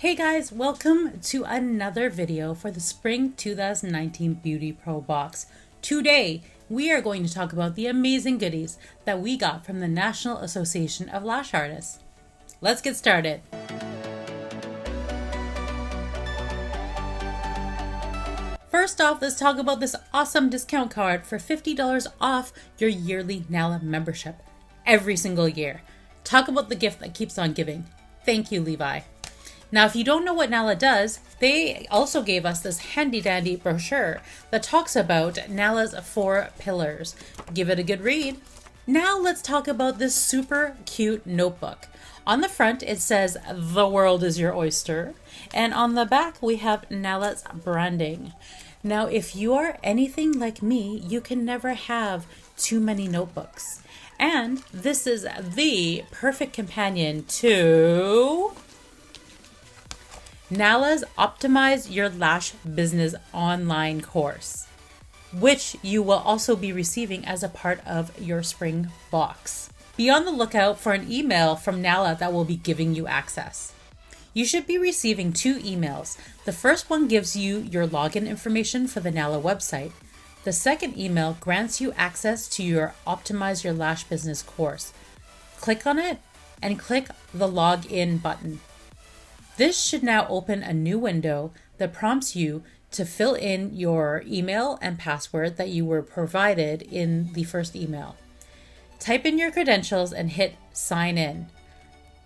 Hey guys, welcome to another video for the Spring 2019 BeautyPro Box. Today, we are going to talk about the amazing goodies that we got from the National Association of Lash Artists. Let's get started. First off, let's talk about this awesome discount card for $50 off your yearly NALA membership every single year. Talk about the gift that keeps on giving. Thank you, Levi. Now, if you don't know what NALA does, they also gave us this handy dandy brochure that talks about NALA's 4 pillars. Give it a good read. Now let's talk about this super cute notebook. On the front, it says, "The world is your oyster." And on the back, we have NALA's branding. Now, if you are anything like me, you can never have too many notebooks. And this is the perfect companion to NALA's Optimize Your Lash Business online course, which you will also be receiving as a part of your spring box. Be on the lookout for an email from NALA that will be giving you access. You should be receiving 2 emails. The first one gives you your login information for the NALA website. The second email grants you access to your Optimize Your Lash Business course. Click on it and click the login button. This should now open a new window that prompts you to fill in your email and password that you were provided in the first email. Type in your credentials and hit sign in.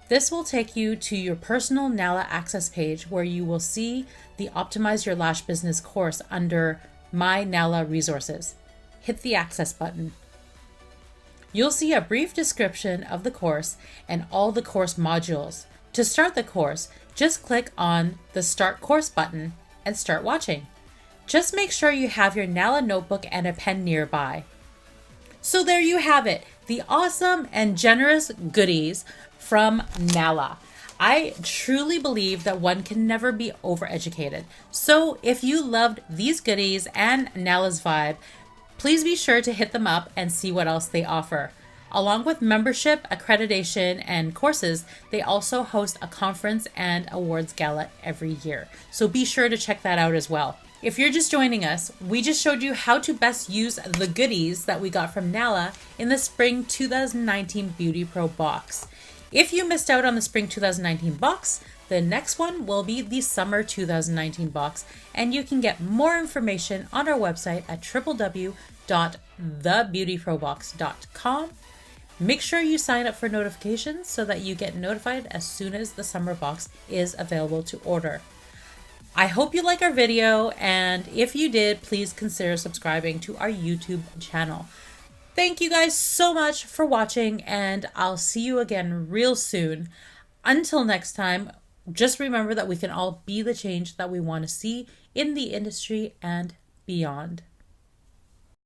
This will take you to your personal NALA access page where you will see the Optimize Your Lash Business course under My NALA Resources. Hit the access button. You'll see a brief description of the course and all the course modules. To start the course, just click on the Start Course button and start watching. Just make sure you have your NALA notebook and a pen nearby. So there you have it, the awesome and generous goodies from NALA. I truly believe that one can never be overeducated. So if you loved these goodies and NALA's vibe, please be sure to hit them up and see what else they offer. Along with membership, accreditation, and courses, they also host a conference and awards gala every year. So be sure to check that out as well. If you're just joining us, we just showed you how to best use the goodies that we got from NALA in the Spring 2019 BeautyPro Box. If you missed out on the Spring 2019 box, the next one will be the Summer 2019 box, and you can get more information on our website at www.thebeautyprobox.com. Make sure you sign up for notifications so that you get notified as soon as the summer box is available to order. I hope you like our video, and if you did, please consider subscribing to our YouTube channel. Thank you guys so much for watching, and I'll see you again real soon. Until next time, just remember that we can all be the change that we want to see in the industry and beyond.